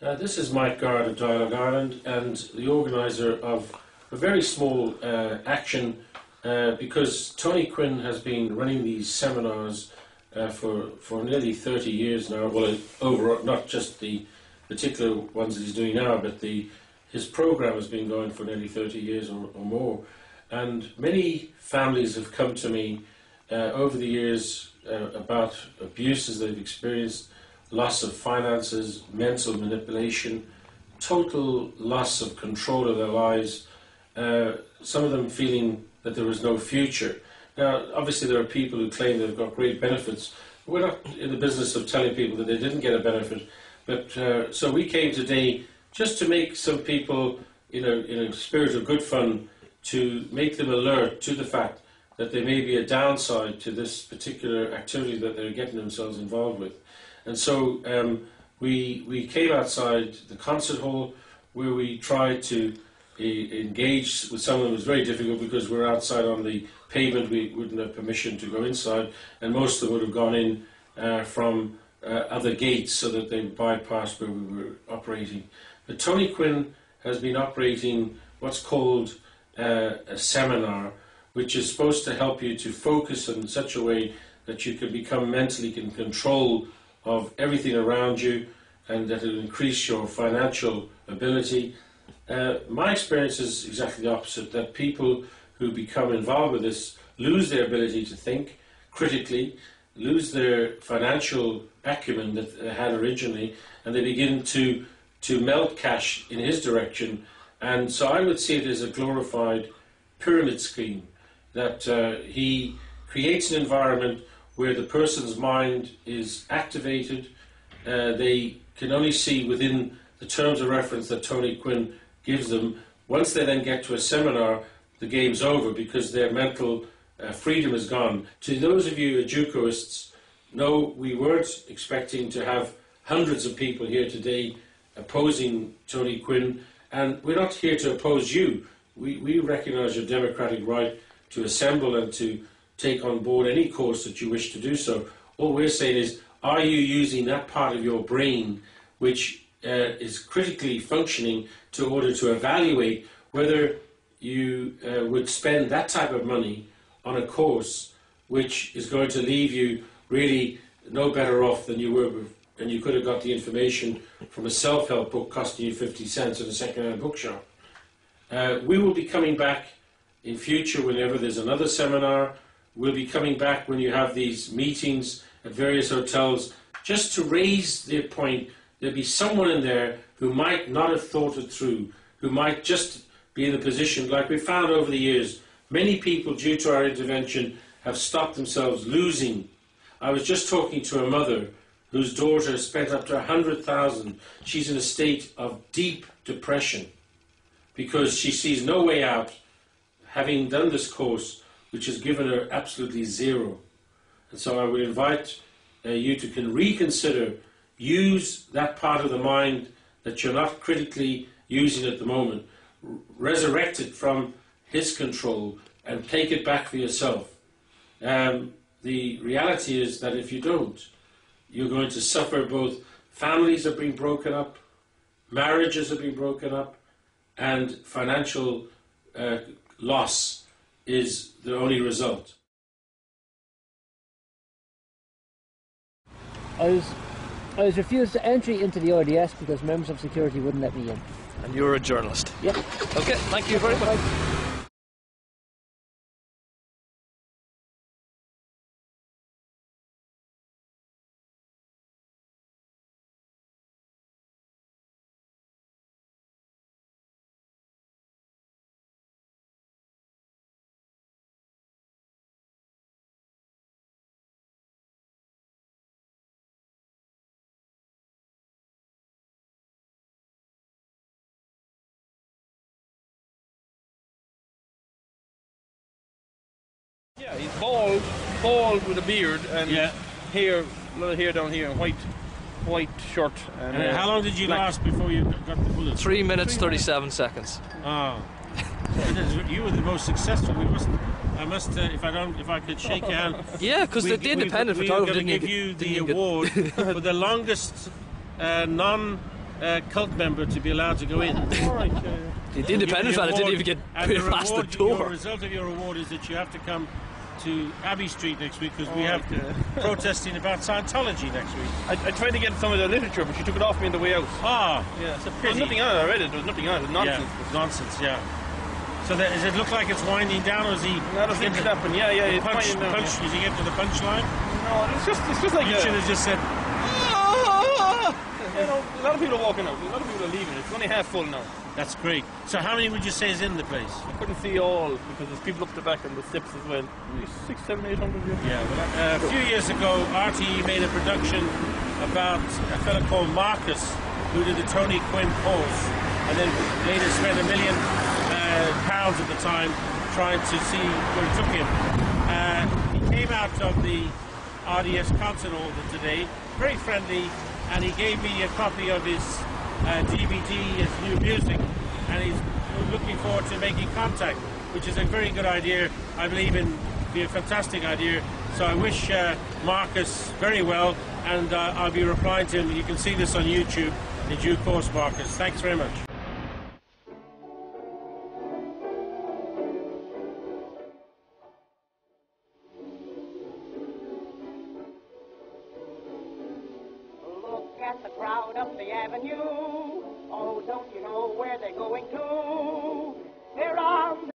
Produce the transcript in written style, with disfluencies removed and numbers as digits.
This is Mike Gard of Dialogue Ireland and the organiser of a very small action because Tony Quinn has been running these seminars for nearly 30 years now. Well, over not just the particular ones that he's doing now, but his programme has been going for nearly 30 years or more. And many families have come to me over the years about abuses they've experienced, loss of finances, mental manipulation, total loss of control of their lives, some of them feeling that there was no future. Now, obviously there are people who claim they've got great benefits. We're not in the business of telling people that they didn't get a benefit, but so we came today just to make some people, in a spirit of good fun, to make them alert to the fact that there may be a downside to this particular activity that they're getting themselves involved with. And so we came outside the concert hall where we tried to engage with someone. It was very difficult because we're outside on the pavement. We wouldn't have permission to go inside, and most of them would have gone in from other gates so that they bypassed where we were operating. But Tony Quinn has been operating what's called a seminar, which is supposed to help you to focus in such a way that you can become mentally in control of everything around you, and that will increase your financial ability. My experience is exactly the opposite, that people who become involved with this lose their ability to think critically, lose their financial acumen that they had originally, and they begin to melt cash in his direction. And so I would see it as a glorified pyramid scheme, that he creates an environment where the person's mind is activated. They can only see within the terms of reference that Tony Quinn gives them. Once they then get to a seminar, the game's over because their mental freedom is gone. To those of you Educoists, no, we weren't expecting to have hundreds of people here today opposing Tony Quinn, and we're not here to oppose you. We recognise your democratic right to assemble and to take on board any course that you wish to do so. All we're saying is, are you using that part of your brain which is critically functioning in order to evaluate whether you would spend that type of money on a course which is going to leave you really no better off than you were, and you could have got the information from a self-help book costing you 50 cents at a second-hand bookshop. We will be coming back in future whenever there's another seminar. We'll be coming back when you have these meetings at various hotels, just to raise the point. There'll be someone in there who might not have thought it through, who might just be in a position, like we found over the years, many people, due to our intervention, have stopped themselves losing. I was just talking to a mother whose daughter spent up to 100,000. She's in a state of deep depression because she sees no way out, having done this course, which has given her absolutely zero. And so I would invite you to reconsider, use that part of the mind that you're not critically using at the moment, resurrect it from his control and take it back for yourself. The reality is that if you don't, you're going to suffer. Both families are being broken up, marriages are being broken up, and financial loss is the only result. I was refused entry into the RDS because members of security wouldn't let me in. And you're a journalist? Yeah. Okay, thank you very much. Yeah, he's bald with a beard, and hair, a lot of hair down here, and white shirt. And how long did you last before you got the bullet? 3 minutes, 37 seconds. Oh. You were the most successful. I must, if I could shake your hand. Yeah, because the independent photographer didn't give you the award for the longest cult member to be allowed to go in. All right. The independent fella didn't even get past the The door. result of your reward is that you have to come to Abbey Street next week because we have protesting about Scientology next week. I tried to get some of the literature, but she took it off me on the way out. Ah, Yeah, it's a pity. There was nothing on it. I read it. There was nothing on it. It was nonsense. Yeah, nonsense, yeah. So does it look like it's winding down, or is he... No, there's things happening. Yeah, it's punch, fine now. punch, Is he getting to the punchline? No, it's just like You should have just said... you know, a lot of people are walking out. A lot of people are leaving. It's only half full now. That's great. So how many would you say is in the place? I couldn't see all because there's people up the back and the steps as well. Maybe 600, 700, 800. Yeah, well, a few years ago, RTE made a production about a fellow called Marcus, who did the Tony Quinn pose, and then later spent £1 million at the time trying to see where it took him. He came out of the RDS concert hall today, very friendly, and he gave me a copy of his DVD, his new music, and he's looking forward to making contact, which is a very good idea. I believe in be a fantastic idea. So I wish Marcus very well, and I'll be replying to him. You can see this on YouTube in due course, Marcus. Thanks very much. Look at the crowd up the avenue. Oh, don't you know where they're going to? They're on